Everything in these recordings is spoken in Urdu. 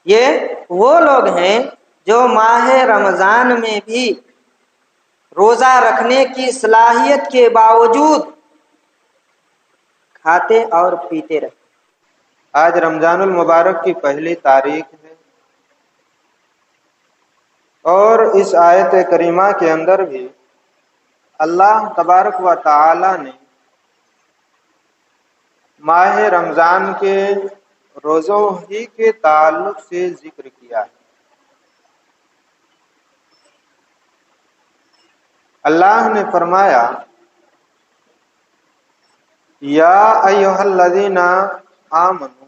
یہ وہ لوگ ہیں جو ماہ رمضان میں بھی روزہ رکھنے کی صلاحیت کے باوجود کھاتے اور پیتے رہے۔ آج رمضان المبارک کی پہلی تاریخ ہے، اور اس آیت کریمہ کے اندر بھی اللہ تبارک و تعالی نے ماہ رمضان کے روزوں ہی کے تعلق سے ذکر کیا ہے۔ اللہ نے فرمایا یا ایھا الذین آمنو،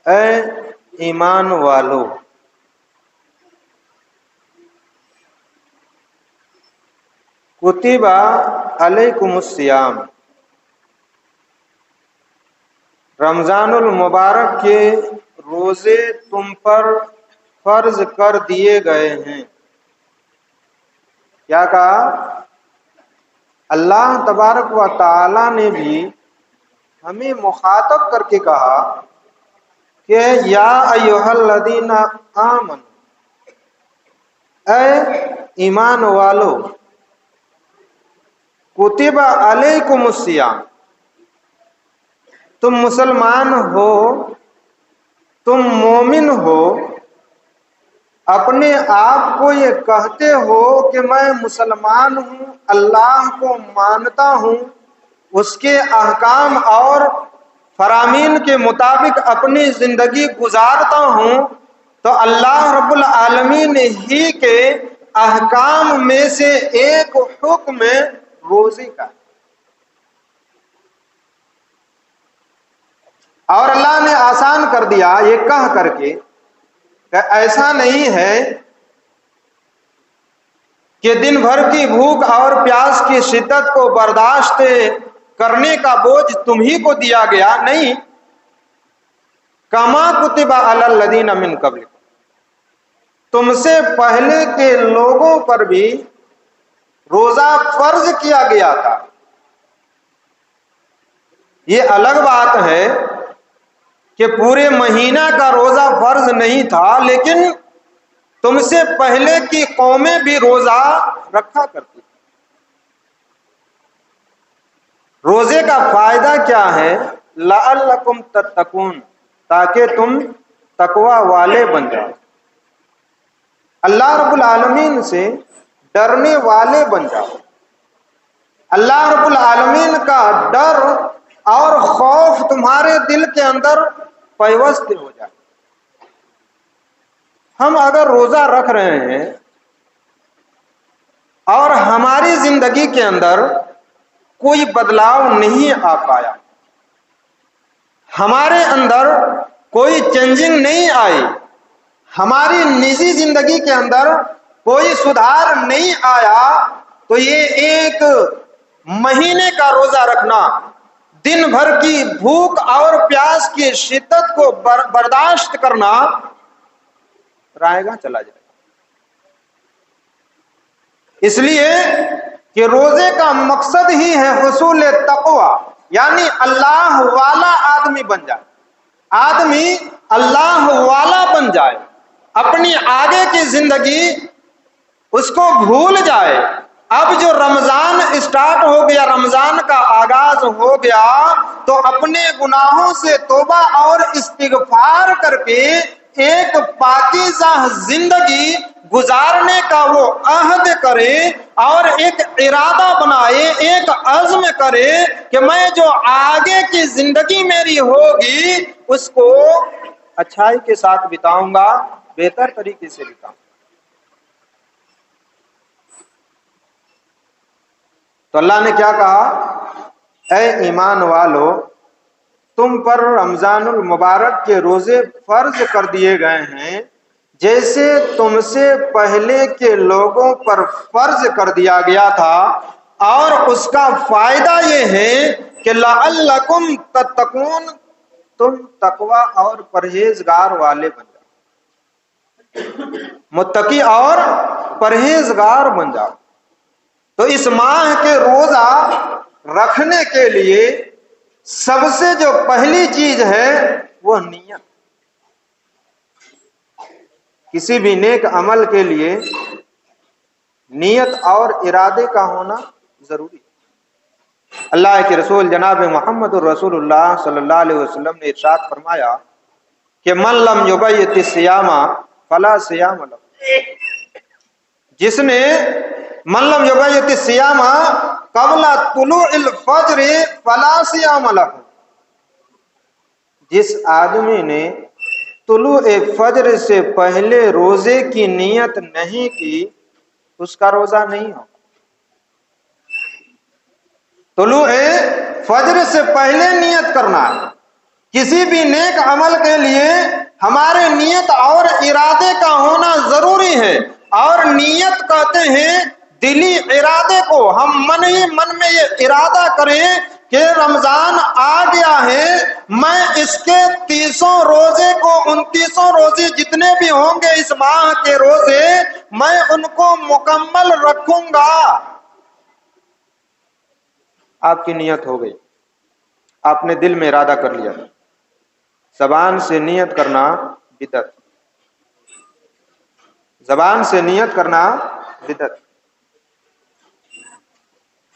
اے ایمان والو، کتب علیکم الصیام، رمضان المبارک کے روزے تم پر فرض کر دیے گئے ہیں۔ کیا کہا؟ اللہ تبارک و تعالی نے بھی ہمیں مخاطب کر کے کہا کہ یا ایھا الذین آمنو، اے ایمان والو، کتب علیکم الصیام، تم مسلمان ہو، تم مومن ہو، اپنے آپ کو یہ کہتے ہو کہ میں مسلمان ہوں، اللہ کو مانتا ہوں، اس کے احکام اور فرامین کے مطابق اپنی زندگی گزارتا ہوں، تو اللہ رب العالمین ہی کے احکام میں سے ایک حکم روزے کا ہے۔ اور اللہ نے آسان کر دیا یہ کہہ کر کے کہ ایسا نہیں ہے کہ دن بھر کی بھوک اور پیاس کی شدت کو برداشت کرنے کا بوجھ تم ہی کو دیا گیا، نہیں، کما کتب علی الذین من قبلکم، تم سے پہلے کے لوگوں پر بھی روزہ فرض کیا گیا تھا۔ یہ الگ بات ہے کہ پورے مہینہ کا روزہ فرض نہیں تھا، لیکن تم سے پہلے کی قومیں بھی روزہ رکھا کرتی۔ روزے کا فائدہ کیا ہے؟ لعلکم تتقون، تاکہ تم تقوی والے بن جاؤ، اللہ رب العالمین سے ڈرنے والے بن جاؤ، اللہ رب العالمین کا ڈر اور خوف تمہارے دل کے اندر پیوست ہو جائے۔ ہم اگر روزہ رکھ رہے ہیں اور ہماری زندگی کے اندر کوئی بدلاؤ نہیں آ پایا، ہمارے اندر کوئی چینجنگ نہیں آئی، ہماری نجی زندگی کے اندر کوئی سدھار نہیں آیا، تو یہ ایک مہینے کا روزہ رکھنا، دن بھر کی بھوک اور پیاس کی شدت کو برداشت کرنا رائے گا چلا جائے۔ اس لیے کہ روزے کا مقصد ہی ہے حصول تقوی، یعنی اللہ والا آدمی بن جائے، آدمی اللہ والا بن جائے، اپنی آگے کی زندگی اس کو بھول جائے۔ اب جو رمضان اسٹارٹ ہو گیا، رمضان کا آغاز ہو گیا، تو اپنے گناہوں سے توبہ اور استغفار کر کے ایک پاکیزہ زندگی گزارنے کا وہ عہد کرے اور ایک ارادہ بنائے، ایک عزم کرے کہ میں جو آگے کی زندگی میری ہوگی اس کو اچھائی کے ساتھ بتاؤں گا، بہتر طریقے سے بتاؤں گا۔ تو اللہ نے کیا کہا؟ اے ایمان والو، تم پر رمضان المبارک کے روزے فرض کر دیے گئے ہیں جیسے تم سے پہلے کے لوگوں پر فرض کر دیا گیا تھا، اور اس کا فائدہ یہ ہے کہ لعلکم تتقون، تم تقوی اور پرہیزگار والے بن جاؤ، متقی اور پرہیزگار بن جاؤ۔ تو اس ماہ کے روزہ رکھنے کے لیے سب سے جو پہلی چیز ہے وہ نیت. کسی بھی نیک عمل کے لیے نیت اور ارادے کا ہونا ضروری ہے. اللہ کے رسول جناب محمد الرسول اللہ صلی اللہ علیہ وسلم نے ارشاد فرمایا کہ من لم یبیت الصیام فلا صیام لہ. جس نے من لم یبیت الصیام قبل طلوع الفجر فلا صیام لہ، جس آدمی نے طلوع فجر سے پہلے روزے کی نیت نہیں کی اس کا روزہ نہیں ہو. طلوع فجر سے پہلے نیت کرنا ہے. کسی بھی نیک عمل کے لیے ہمارے نیت اور ارادے کا ہونا ضروری ہے. اور نیت کہتے ہیں دلی ارادے کو. ہم من ہی من میں یہ ارادہ کریں کہ رمضان آ گیا ہے، میں اس کے 30 روزے کو 29 روزے جتنے بھی ہوں گے اس ماہ کے روزے میں ان کو مکمل رکھوں گا. آپ کی نیت ہو گئی، آپ نے دل میں ارادہ کر لیا. زبان سے نیت کرنا بدعت، زبان سے نیت کرنا بدعت.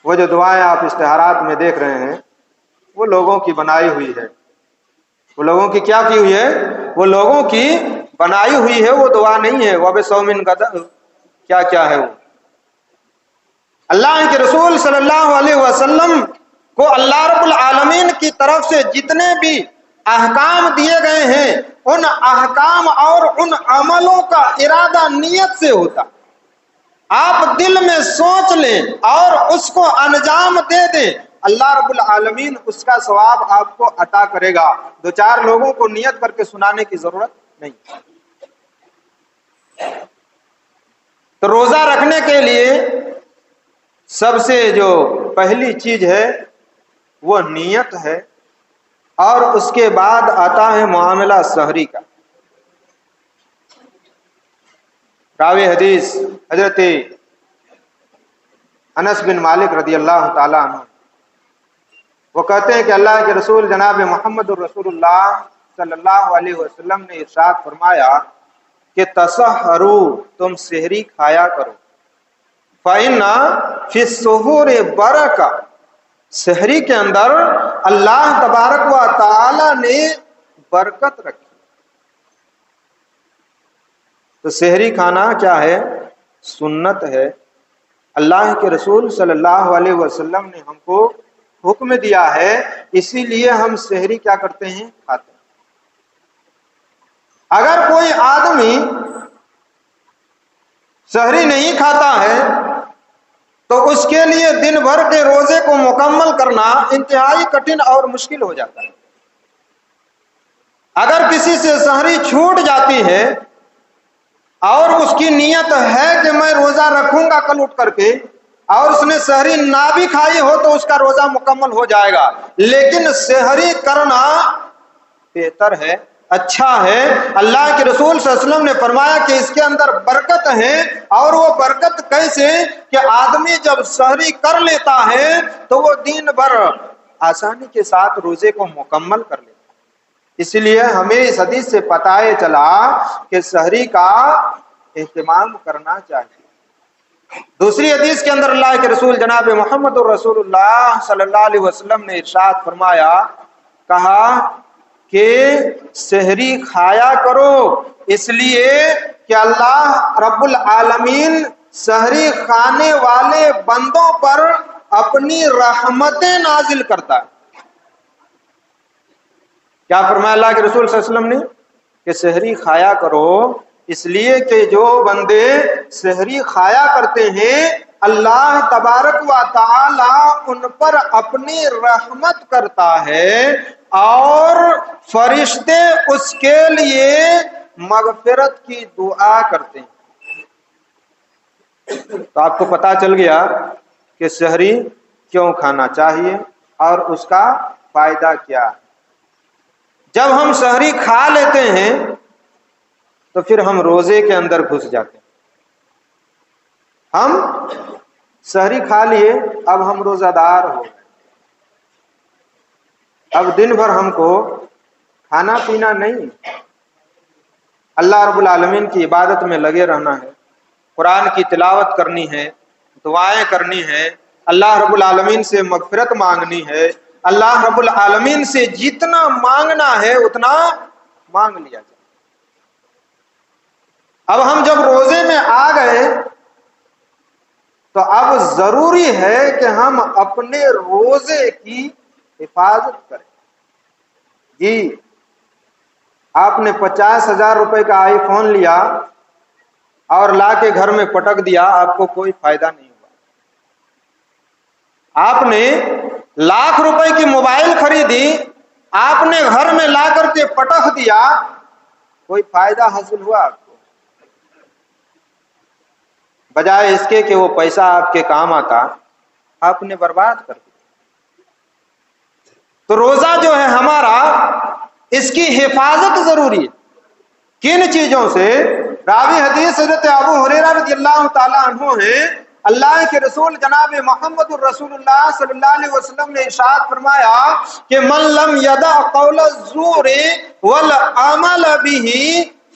وہ جو دعائیں آپ اشتہارات میں دیکھ رہے ہیں وہ لوگوں کی بنائی ہوئی ہے. وہ لوگوں کی کیا کی ہوئی ہے؟ وہ لوگوں کی بنائی ہوئی ہے. وہ دعا نہیں ہے. وب سومن قدر کیا کیا ہے وہ. اللہ کے رسول صلی اللہ علیہ وسلم کو اللہ رب العالمین کی طرف سے جتنے بھی احکام دیے گئے ہیں ان احکام اور ان عملوں کا ارادہ نیت سے ہوتا. آپ دل میں سوچ لیں اور اس کو انجام دے دیں، اللہ رب العالمین اس کا ثواب آپ کو عطا کرے گا. دو چار لوگوں کو نیت کر کے سنانے کی ضرورت نہیں. تو روزہ رکھنے کے لیے سب سے جو پہلی چیز ہے وہ نیت ہے، اور اس کے بعد آتا ہے معاملہ سحری کا. راوی حدیث حضرت انس بن مالک رضی اللہ تعالیٰ عنہ، وہ کہتے ہیں کہ اللہ کے رسول جناب محمد الرسول اللہ صلی اللہ علیہ وسلم نے ارشاد فرمایا کہ تسحروا، تم سحری کھایا کرو. فَإِنَّ فِي السُّحُورِ بَرَکَۃ، سحری کے اندر اللہ تبارک و تعالی نے برکت رکھی. تو سحری کھانا کیا ہے؟ سنت ہے. اللہ کے رسول صلی اللہ علیہ وسلم نے ہم کو حکم دیا ہے، اسی لیے ہم سحری کیا کرتے ہیں؟ کھاتے ہیں. اگر کوئی آدمی سحری نہیں کھاتا ہے تو اس کے لیے دن بھر کے روزے کو مکمل کرنا انتہائی کٹھن اور مشکل ہو جاتا ہے. اگر کسی سے سحری چھوٹ جاتی ہے اور اس کی نیت ہے کہ میں روزہ رکھوں گا کل اٹھ کر کے، اور اس نے سحری نہ بھی کھائی ہو تو اس کا روزہ مکمل ہو جائے گا. لیکن سحری کرنا بہتر ہے، اچھا ہے. اللہ کے رسول صلی اللہ علیہ وسلم نے فرمایا کہ اس کے اندر برکت ہے. اور وہ برکت کیسے کہ آدمی جب سحری کر لیتا ہے تو وہ دن بھر آسانی کے ساتھ روزے کو مکمل کر لیتا. اس لیے ہمیں اس حدیث سے پتہ چلا کہ سحری کا اہتمام کرنا چاہیے. دوسری حدیث کے اندر اللہ کے رسول جناب محمد الرسول اللہ صلی اللہ علیہ وسلم نے ارشاد فرمایا، کہا کہ سحری کھایا کرو، اس لیے کہ اللہ رب العالمین سحری کھانے والے بندوں پر اپنی رحمتیں نازل کرتا ہے. کیا فرمایا اللہ کے رسول صلی اللہ علیہ وسلم نے؟ کہ سحری کھایا کرو، اس لیے کہ جو بندے سحری کھایا کرتے ہیں اللہ تبارک و تعالی ان پر اپنی رحمت کرتا ہے اور فرشتے اس کے لیے مغفرت کی دعا کرتے ہیں. تو آپ کو پتہ چل گیا کہ سحری کیوں کھانا چاہیے اور اس کا فائدہ کیا ہے. جب ہم سحری کھا لیتے ہیں تو پھر ہم روزے کے اندر گھس جاتے ہیں. ہم سحری کھا لیے، اب ہم روزہ دار ہو گئے. اب دن بھر ہم کو کھانا پینا نہیں، اللہ رب العالمین کی عبادت میں لگے رہنا ہے، قرآن کی تلاوت کرنی ہے، دعائیں کرنی ہے، اللہ رب العالمین سے مغفرت مانگنی ہے، اللہ رب العالمین سے جتنا مانگنا ہے اتنا مانگ لیا جائے۔ اب ہم جب روزے میں آ گئے تو اب ضروری ہے کہ ہم اپنے روزے کی حفاظت کریں۔ جی، آپ نے 50,000 روپے کا آئی فون لیا اور لا کے گھر میں پٹک دیا، آپ کو کوئی فائدہ نہیں ہوا۔ آپ نے لاکھ روپے کی موبائل خریدی، آپ نے گھر میں لا کر کے پٹک دیا، کوئی فائدہ حاصل ہوا آپ کو؟ بجائے اس کے کہ وہ پیسہ آپ کے کام آتا، آپ نے برباد کر دیا۔ تو روزہ جو ہے ہمارا، اس کی حفاظت ضروری ہے۔ کن چیزوں سے؟ راوی حدیث حضرت ابو ہریرہ رضی اللہ تعالی عنہ ہیں، اللہ کے رسول جناب محمد الرسول اللہ صلی اللہ علیہ وسلم نے ارشاد فرمایا کہ من لم یدع قول الزور والعمل به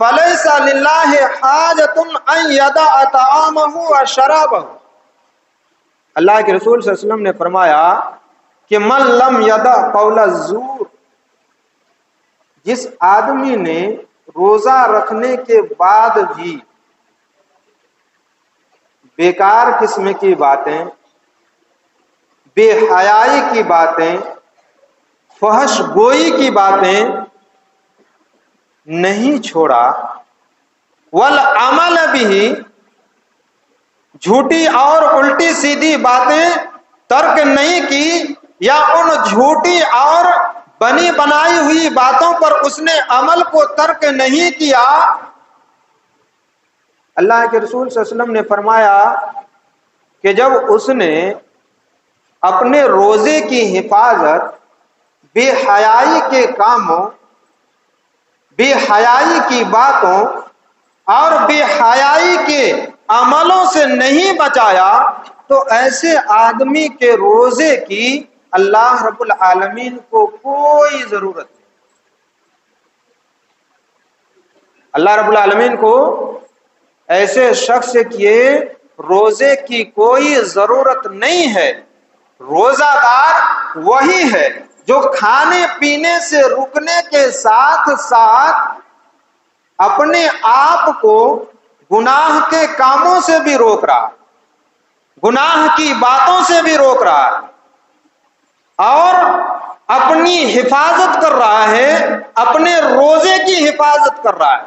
فلیس للہ حاجۃ ان یدع طعامہ وشرابہ۔ اللہ کے رسول صلی اللہ علیہ وسلم نے فرمایا کہ من لم یدع قول الزور، جس آدمی نے روزہ رکھنے کے بعد بھی بیکار قسم کی باتیں، بے حیائی کی باتیں، فحش گوئی کی باتیں نہیں چھوڑا، والعمل بھی، جھوٹی اور الٹی سیدھی باتیں ترک نہیں کی، یا ان جھوٹی اور بنی بنائی ہوئی باتوں پر اس نے عمل کو ترک نہیں کیا، اللہ کے رسول صلی اللہ علیہ وسلم نے فرمایا کہ جب اس نے اپنے روزے کی حفاظت بے حیائی کے کاموں، بے حیائی کی باتوں اور بے حیائی کے عملوں سے نہیں بچایا، تو ایسے آدمی کے روزے کی اللہ رب العالمین کو کوئی ضرورت نہیں۔ اللہ رب العالمین کو ایسے شخص کے روزے کی کوئی ضرورت نہیں ہے۔ روزہ دار وہی ہے جو کھانے پینے سے رکنے کے ساتھ ساتھ اپنے آپ کو گناہ کے کاموں سے بھی روک رہا ہے، گناہ کی باتوں سے بھی روک رہا ہے، اور اپنی حفاظت کر رہا ہے، اپنے روزے کی حفاظت کر رہا ہے۔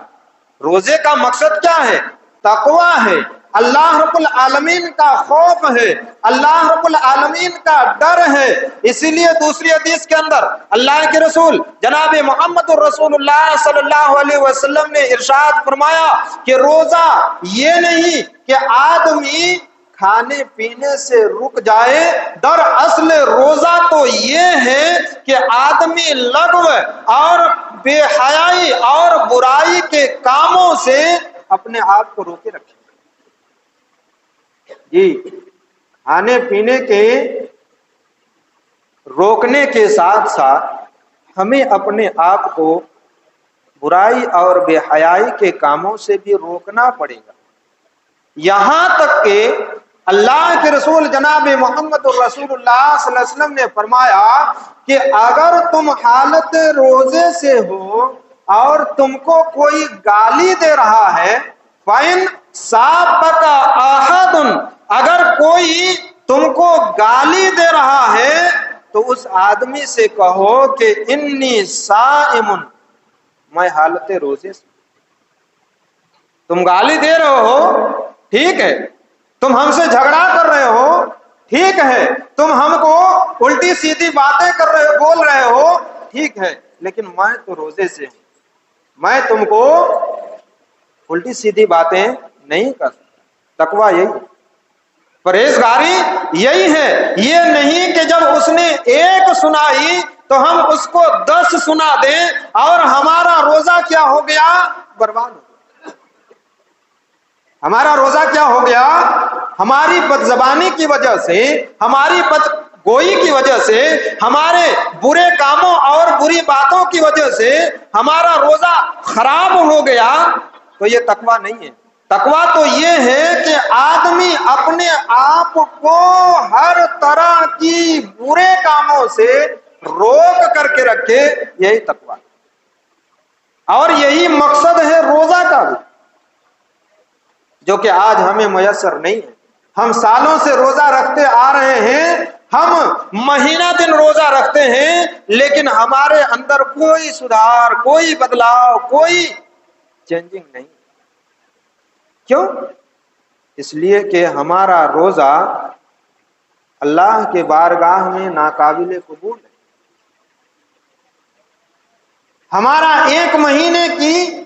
روزے کا مقصد کیا ہے؟ تقویٰ ہے، اللہ رب العالمین کا خوف ہے، اللہ رب العالمین کا ڈر ہے۔ اسی لیے دوسری حدیث کے اندر اللہ کے رسول جناب محمد الرسول اللہ صلی اللہ علیہ وسلم نے ارشاد فرمایا کہ روزہ یہ نہیں کہ آدمی کھانے پینے سے رک جائے، دراصل روزہ تو یہ ہے کہ آدمی لغو اور بے حیائی اور برائی کے کاموں سے اپنے آپ کو روکے رکھے۔ جی، کھانے پینے کے روکنے کے ساتھ ساتھ ہمیں اپنے آپ کو برائی اور بے حیائی کے کاموں سے بھی روکنا پڑے گا، یہاں تک کہ اللہ کے رسول جناب محمد الرسول اللہ صلی اللہ علیہ وسلم نے فرمایا کہ اگر تم حالت روزے سے ہو اور تم کو کوئی گالی دے رہا ہے، فَإِنْ سَابَكَ أَحَدٌ، اگر کوئی تم کو گالی دے رہا ہے تو اس آدمی سے کہو کہ انی صائم، میں حالت روزے سے۔ تم گالی دے رہے ہو، ٹھیک ہے، تم ہم سے جھگڑا کر رہے ہو، ٹھیک ہے، تم ہم کو الٹی سیدھی باتیں کر رہے ہو، بول رہے ہو، ٹھیک ہے، لیکن میں تو روزے سے ہوں، میں تم کو الٹی سیدھی باتیں نہیں کر سکتا۔ تقویٰ یہی، پرہیزگاری یہی ہے، یہ نہیں کہ جب اس نے ایک سنائی تو ہم اس کو 10 سنا دیں اور ہمارا روزہ کیا ہو گیا؟ برباد ہو گیا۔ ہمارا روزہ کیا ہو گیا؟ ہماری بد زبانی کی وجہ سے، ہماری گوئی کی وجہ سے، ہمارے برے کاموں اور بری باتوں کی وجہ سے ہمارا روزہ خراب ہو گیا، تو یہ تقویٰ نہیں ہے۔ تقویٰ تو یہ ہے کہ آدمی اپنے آپ کو ہر طرح کی برے کاموں سے روک کر کے رکھے، یہی تقویٰ ہے۔ اور یہی مقصد ہے روزہ کا بھی، جو کہ آج ہمیں میسر نہیں ہے۔ ہم سالوں سے روزہ رکھتے آ رہے ہیں، ہم مہینہ دن روزہ رکھتے ہیں، لیکن ہمارے اندر کوئی سدھار، کوئی بدلاؤ، کوئی چینجنگ نہیں۔ کیوں؟ اس لیے کہ ہمارا روزہ اللہ کے بارگاہ میں ناقابل قبول ہے۔ ہمارا ایک مہینے کی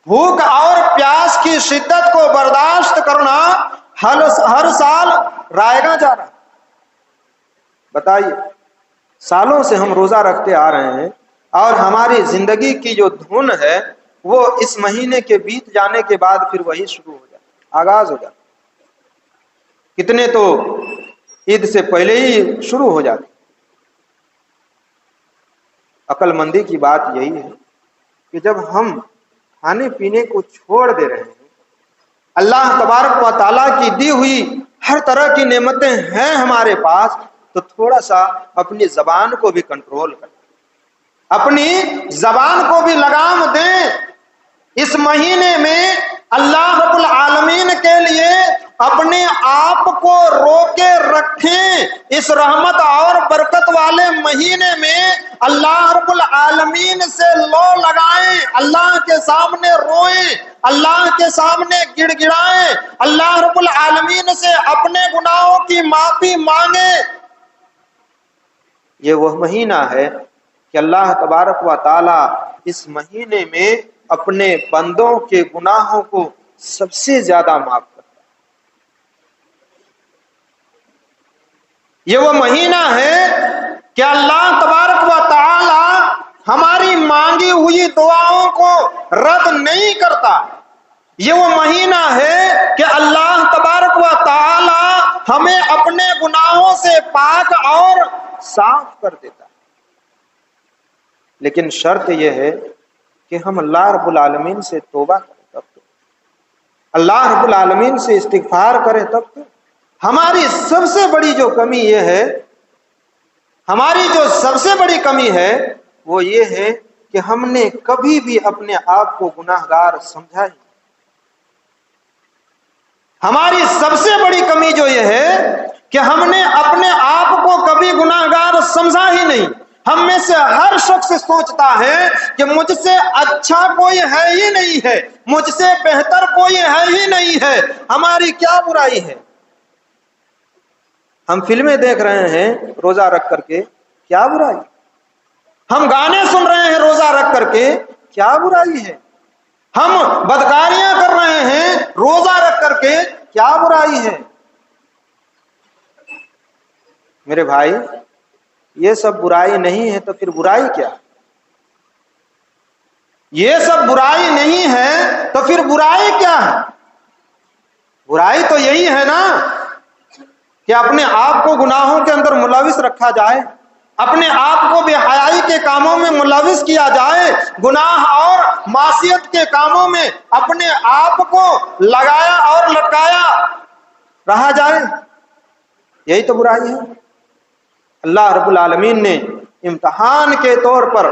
بھوک اور پیاس کی شدت کو برداشت کرنا ہر سال رائے گا جا رہا ہے۔ بتائیے، سالوں سے ہم روزہ رکھتے آ رہے ہیں اور ہماری زندگی کی جو دھن ہے وہ اس مہینے کے بیت جانے کے بعد پھر وہی شروع ہو جاتا، آغاز ہو جاتا۔ کتنے تو عید سے پہلے ہی شروع ہو جاتے۔ عقل مندی کی بات یہی ہے کہ جب ہم کھانے پینے کو چھوڑ دے رہے ہیں، اللہ تبارک و تعالیٰ کی دی ہوئی ہر طرح کی نعمتیں ہیں ہمارے پاس، تو تھوڑا سا اپنی زبان کو بھی کنٹرول کریں، اپنی زبان کو بھی لگام دیں۔ اس مہینے میں اللہ رب العالمین کے لیے اپنے آپ کو روکے رکھیں۔ اس رحمت اور برکت والے مہینے میں اللہ رب العالمین سے لو لگائیں، اللہ کے سامنے روئیں، اللہ کے سامنے گڑ گڑائیں، اللہ رب العالمین سے اپنے گناہوں کی معافی مانگیں۔ یہ وہ مہینہ ہے کہ اللہ تبارک و تعالی اس مہینے میں اپنے بندوں کے گناہوں کو سب سے زیادہ معاف کرتا ہے۔ یہ وہ مہینہ ہے کہ اللہ تبارک و تعالی ہماری مانگی ہوئی دعاؤں کو رد نہیں کرتا۔ یہ وہ مہینہ ہے کہ اللہ تبارک و تعالی ہمیں اپنے گناہوں سے پاک اور صاف کر دیتا ہے۔ لیکن شرط یہ ہے کہ ہم اللہ رب العالمین سے توبہ کریں، تب تو اللہ رب العالمین سے استغفار کریں، تب تو۔ ہماری سب سے بڑی جو کمی یہ ہے، ہماری جو سب سے بڑی کمی ہے وہ یہ ہے کہ ہم نے کبھی بھی اپنے آپ کو گناہ گار سمجھا ہی۔ ہماری سب سے بڑی کمی جو یہ ہے کہ ہم نے اپنے آپ کو کبھی گناہ گار سمجھا ہی نہیں۔ ہم میں سے ہر شخص سوچتا ہے کہ مجھ سے اچھا کوئی ہے ہی نہیں ہے، مجھ سے بہتر کوئی ہے ہی نہیں ہے، ہماری کیا برائی ہے۔ ہم فلمیں دیکھ رہے ہیں روزہ رکھ کر کے، کیا برائی؟ ہم گانے سن رہے ہیں روزہ رکھ کر کے، کیا برائی ہے؟ ہم بدکاریاں کر رہے ہیں روزہ رکھ کر کے، کیا برائی ہے؟ میرے بھائی، یہ سب برائی نہیں ہے تو پھر برائی کیا؟ یہ سب برائی نہیں ہے تو پھر برائی کیا ہے؟ برائی تو یہی ہے نا کہ اپنے آپ کو گناہوں کے اندر ملوث رکھا جائے، اپنے آپ کو بے حیائی کے کاموں میں ملوث کیا جائے، گناہ اور معصیت کے کاموں میں اپنے آپ کو لگایا اور لٹکایا رہا جائے، یہی تو برائی ہے۔ اللہ رب العالمین نے امتحان کے طور پر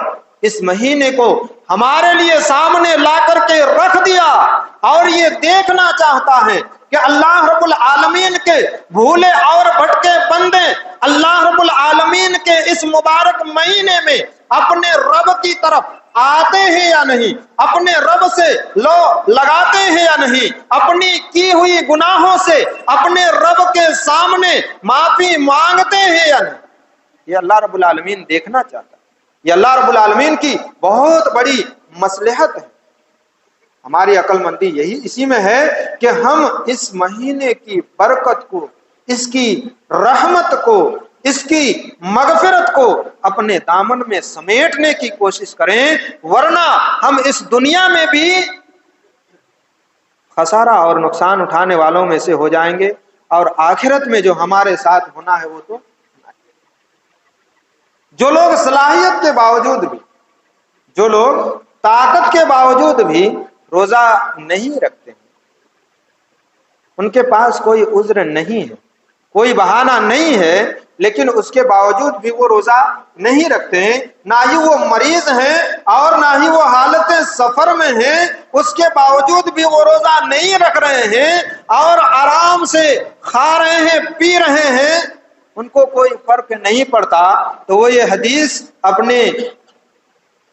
اس مہینے کو ہمارے لیے سامنے لا کر کے رکھ دیا، اور یہ دیکھنا چاہتا ہے کہ اللہ رب العالمین کے بھولے اور بھٹکے بندے اللہ رب العالمین کے اس مبارک مہینے میں اپنے رب کی طرف آتے ہیں یا نہیں، اپنے رب سے لو لگاتے ہیں یا نہیں، اپنی کی ہوئی گناہوں سے اپنے رب کے سامنے معافی مانگتے ہیں یا نہیں۔ یہ اللہ رب العالمین دیکھنا چاہتا ہے۔ یہ اللہ رب العالمین کی بہت بڑی مصلحت ہے۔ ہماری عقل مندی یہی اسی میں ہے کہ ہم اس مہینے کی برکت کو، اس کی رحمت کو، اس کی مغفرت کو اپنے دامن میں سمیٹنے کی کوشش کریں، ورنہ ہم اس دنیا میں بھی خسارہ اور نقصان اٹھانے والوں میں سے ہو جائیں گے، اور آخرت میں جو ہمارے ساتھ ہونا ہے وہ تو جو لوگ صلاحیت کے باوجود بھی، جو لوگ طاقت کے باوجود بھی روزہ نہیں رکھتے ہیں، ان کے پاس کوئی عذر نہیں ہے، کوئی بہانہ نہیں ہے، لیکن اس کے باوجود بھی وہ روزہ نہیں رکھتے ہیں، نہ ہی وہ مریض ہیں اور نہ ہی وہ حالت سفر میں ہیں، اس کے باوجود بھی وہ روزہ نہیں رکھ رہے ہیں اور آرام سے کھا رہے ہیں، پی رہے ہیں، ان کو کوئی فرق نہیں پڑتا، تو وہ یہ حدیث اپنے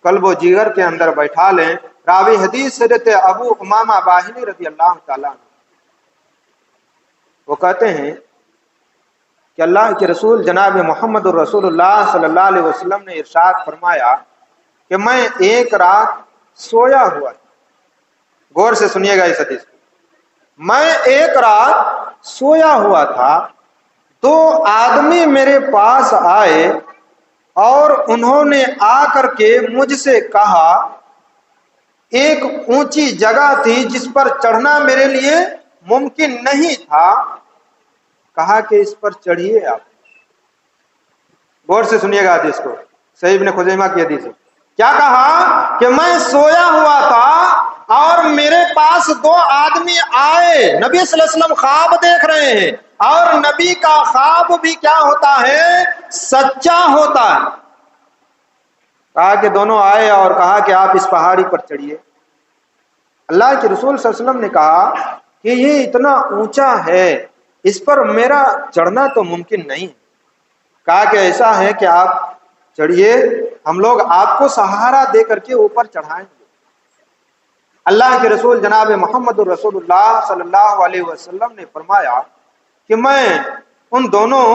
قلب و جگر کے اندر بیٹھا لیں۔ راوی حدیث حضرت ابو امامہ باہلی رضی اللہ تعالیٰ عنہ، وہ کہتے ہیں کہ اللہ کے رسول جناب محمد الرسول اللہ صلی اللہ علیہ وسلم نے ارشاد فرمایا کہ میں ایک رات سویا ہوا تھا، غور سے سنیے گا اس حدیث کو، میں ایک رات سویا ہوا تھا، دو آدمی میرے پاس آئے اور انہوں نے آ کر کے مجھ سے کہا، ایک اونچی جگہ تھی جس پر چڑھنا میرے لیے ممکن نہیں تھا، کہا کہ اس پر چڑھیے آپ۔ غور سے سنیے گا حدیث کو، صحیح ابن خزیمہ کی حدیث ہے۔ کیا کہا کہ میں سویا ہوا تھا اور میرے پاس دو آدمی آئے، نبی صلی اللہ علیہ وسلم خواب دیکھ رہے ہیں، اور نبی کا خواب بھی کیا ہوتا ہے؟ سچا ہوتا ہے۔ کہا کہ دونوں آئے اور کہا کہ آپ اس پہاڑی پر چڑھیے۔ اللہ کے رسول صلی اللہ علیہ وسلم نے کہا کہ یہ اتنا اونچا ہے، اس پر میرا چڑھنا تو ممکن نہیں۔ کہا کہ ایسا ہے کہ آپ چڑھیے، ہم لوگ آپ کو سہارا دے کر کے اوپر چڑھائیں گے۔ اللہ کے رسول جناب محمد الرسول اللہ صلی اللہ علیہ وسلم نے فرمایا کہ میں ان دونوں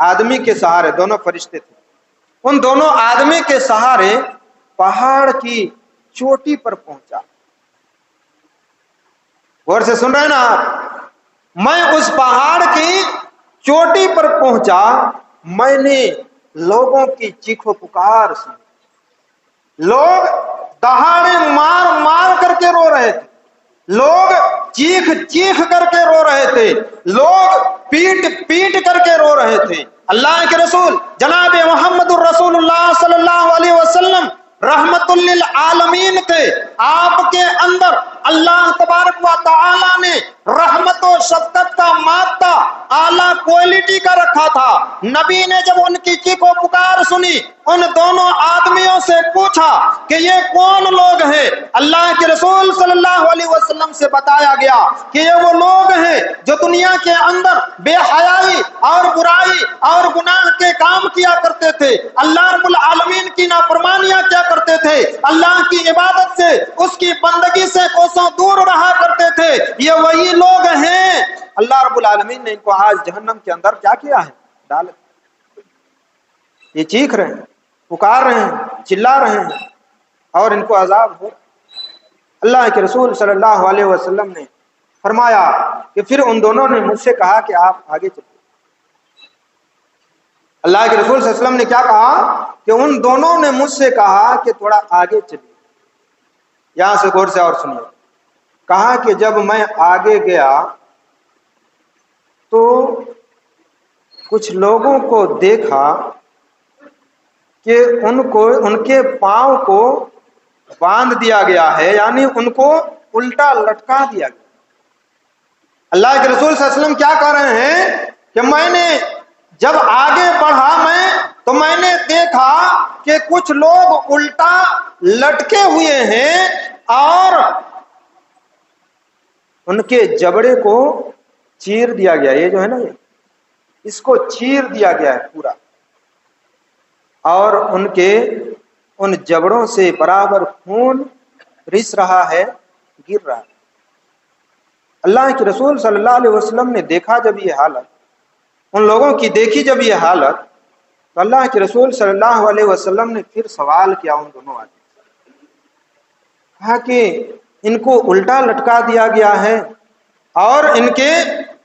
آدمی کے سہارے، دونوں فرشتے تھے، ان دونوں آدمی کے سہارے پہاڑ کی چوٹی پر پہنچا۔ غور سے سن رہے ہیں نا آپ؟ میں اس پہاڑ کی چوٹی پر پہنچا، میں نے لوگوں کی چیخ و پکار سنی، لوگ دہاڑے مار مار کر کے رو رہے تھے، لوگ چیخ چیخ کر کے رو رہے تھے، لوگ پیٹ پیٹ کر کے رو رہے تھے۔ اللہ کے رسول جناب محمد الرسول اللہ صلی اللہ علیہ وسلم رحمت للعالمین تھے، آپ کے اندر اللہ تبارک و تعالی نے رحمت و شفقت کا مادہ اعلیٰ کوالٹی کا رکھا تھا۔ نبی نے جب ان کی چیخ و پکار سنی، ان دونوں آدمیوں سے پوچھا کہ یہ کون لوگ ہیں؟ اللہ کے رسول صلی اللہ علیہ وسلم سے بتایا گیا کہ یہ وہ لوگ ہیں جو دنیا کے اندر بے حیائی اور برائی اور گناہ کے کام کیا کرتے تھے، اللہ رب العالمین کی نافرمانیاں کیا کرتے تھے، اللہ کی عبادت سے، اس کی بندگی سے کوسوں دور رہا کرتے تھے، یہ وہی لوگ ہیں۔ اللہ رب العالمین نے ان کو آج جہنم کے اندر کیا کیا ہے؟ ڈال۔ یہ چیخ رہے ہیں، پکار رہے ہیں، چلا رہے ہیں اور ان کو عذاب ہو۔ اللہ کے رسول صلی اللہ علیہ وسلم نے فرمایا کہ پھر ان دونوں نے مجھ سے کہا کہ آپ آگے چلیں۔ اللہ کے رسول صلی اللہ علیہ وسلم نے کیا کہا کہ ان دونوں نے مجھ سے کہا کہ تھوڑا آگے چلیے۔ یہاں سے غور سے اور سنیے۔ کہا کہ جب میں آگے گیا تو کچھ لوگوں کو دیکھا کہ ان کے پاؤں کو باندھ دیا گیا ہے، یعنی ان کو الٹا لٹکا دیا گیا۔ اللہ کے رسول صلی اللہ علیہ وسلم کیا کہہ رہے ہیں کہ میں نے جب آگے بڑھا تو میں نے دیکھا کہ کچھ لوگ الٹا لٹکے ہوئے ہیں اور ان کے جبڑے کو چیر دیا گیا، یہ جو ہے نا اس کو چیر دیا گیا ہے پورا، اور ان جبڑوں سے برابر خون رس رہا ہے، گر رہا ہے۔ اللہ کے رسول صلی اللہ علیہ وسلم نے دیکھا جب یہ حالت، ان لوگوں کی دیکھی جب یہ حالت، تو اللہ کے رسول صلی اللہ علیہ وسلم نے پھر سوال کیا ان دونوں آدمی سے، کہا کہ ان کو الٹا لٹکا دیا گیا ہے اور ان کے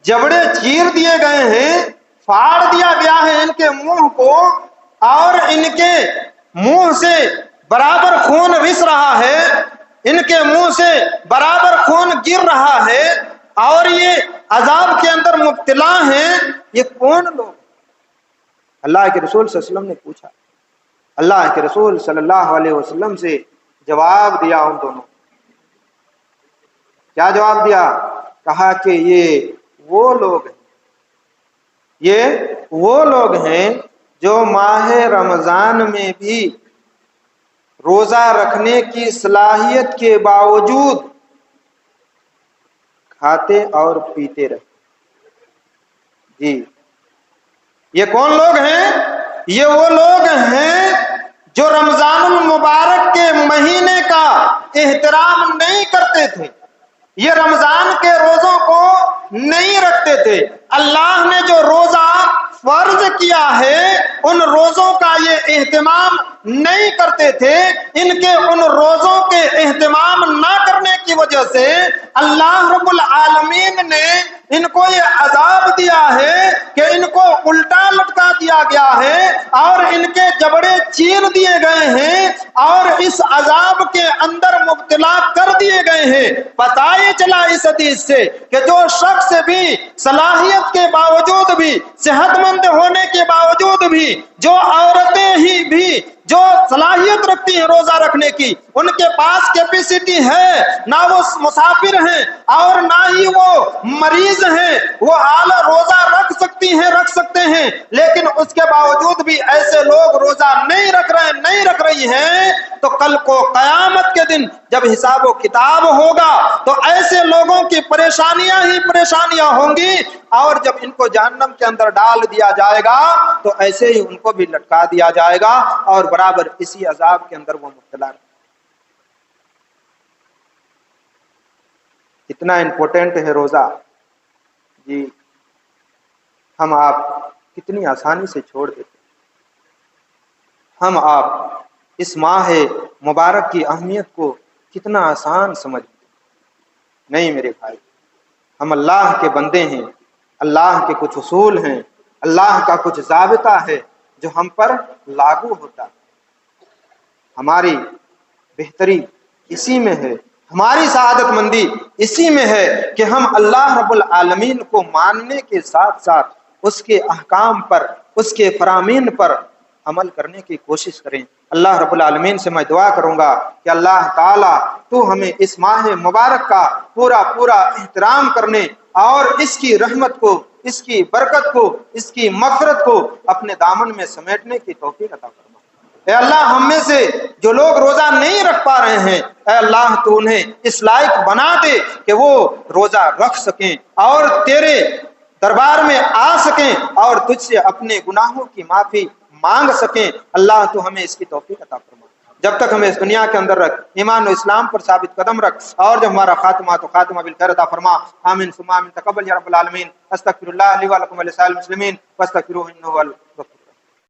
جبڑے چیر دیے گئے ہیں، پھاڑ دیا گیا ہے ان کے منہ کو، اور ان کے منہ سے برابر خون رس رہا ہے، ان کے منہ سے برابر خون گر رہا ہے، اور یہ عذاب کے اندر مبتلا ہیں، یہ کون لوگ؟ اللہ کے رسول صلی اللہ علیہ وسلم نے پوچھا۔ اللہ کے رسول صلی اللہ علیہ وسلم سے جواب دیا ان دونوں. کیا جواب دیا؟ کہا کہ یہ وہ لوگ ہیں جو ماہ رمضان میں بھی روزہ رکھنے کی صلاحیت کے باوجود کھاتے اور پیتے رہے. جی یہ کون لوگ ہیں؟ یہ وہ لوگ ہیں جو رمضان المبارک کے مہینے کا احترام نہیں کرتے تھے، یہ رمضان کے روزوں کو نہیں رکھتے تھے. اللہ نے جو روزہ فرض کیا ہے ان روزوں کا یہ اہتمام نہیں کرتے تھے. ان کے ان روزوں کے اہتمام نہ کرنے کی وجہ سے اللہ رب العالمین نے ان کو یہ عذاب دیا ہے کہ ان کو الٹا لٹکا دیا گیا ہے اور ان کے جبڑے چیر دیے گئے ہیں اور اس عذاب کے اندر مبتلا کر دیے گئے ہیں. پتہ یہ چلا اس حدیث سے کہ جو شخص بھی صلاحیت کے باوجود بھی، صحت مند ہونے کے باوجود بھی، جو عورتیں ہی بھی جو صلاحیت رکھتی ہیں روزہ رکھنے کی، ان کے پاس کیپیسٹی ہے، نہ وہ مسافر ہیں اور نہ ہی وہ مریض ہیں، وہ اعلی روزہ رکھ سکتے ہیں، لیکن اس کے باوجود بھی ایسے لوگ روزہ نہیں رکھ رہی ہیں، تو کل کو قیامت کے دن جب حساب و کتاب ہوگا تو ایسے لوگوں کی پریشانیاں ہی پریشانیاں ہوں گی، اور جب ان کو جہنم کے اندر ڈال دیا جائے گا تو ایسے ہی ان کو بھی لٹکا دیا جائے گا اور برابر اسی عذاب کے اندر وہ مبتلا رہے. کتنا امپورٹنٹ ہے روزہ. جی ہم آپ کتنی آسانی سے چھوڑ دیتے، ہم آپ اس ماہ مبارک کی اہمیت کو کتنا آسان سمجھتے. نہیں میرے بھائی، ہم اللہ کے بندے ہیں، اللہ کے کچھ اصول ہیں، اللہ کا کچھ ضابطہ ہے جو ہم پر لاگو ہوتا ہے. ہماری بہتری اسی میں ہے، ہماری سعادت مندی اسی میں ہے کہ ہم اللہ رب العالمین کو ماننے کے ساتھ ساتھ اس کے احکام پر، اس کے فرامین پر عمل کرنے کی کوشش کریں. اللہ رب العالمین سے میں دعا کروں گا کہ اللہ تعالیٰ تو ہمیں اس ماہ مبارک کا پورا احترام کرنے اور اس کی رحمت کو، اس کی برکت کو، اس کی مغفرت کو اپنے دامن میں سمیٹنے کی توفیق عطا فرما. اے اللہ ہم میں سے جو لوگ روزہ نہیں رکھ پا رہے ہیں، اے اللہ تو انہیں اس لائق بنا دے کہ وہ روزہ رکھ سکیں اور تیرے دربار میں آ سکیں اور تجھ سے اپنے گناہوں کی معافی مانگ سکیں. اللہ تو ہمیں اس کی توفیق عطا فرما. جب تک ہمیں اس دنیا کے اندر رکھ، ایمان و اسلام پر ثابت قدم رکھ، اور جب ہمارا خاتمہ تو خاتمہ بالخیر عطا فرما. آمین ثم آمین. تقبل یا رب العالمین. استغفر اللہ لی و لکم ولسائر المسلمین واستغفروہ انہ هو الغفور.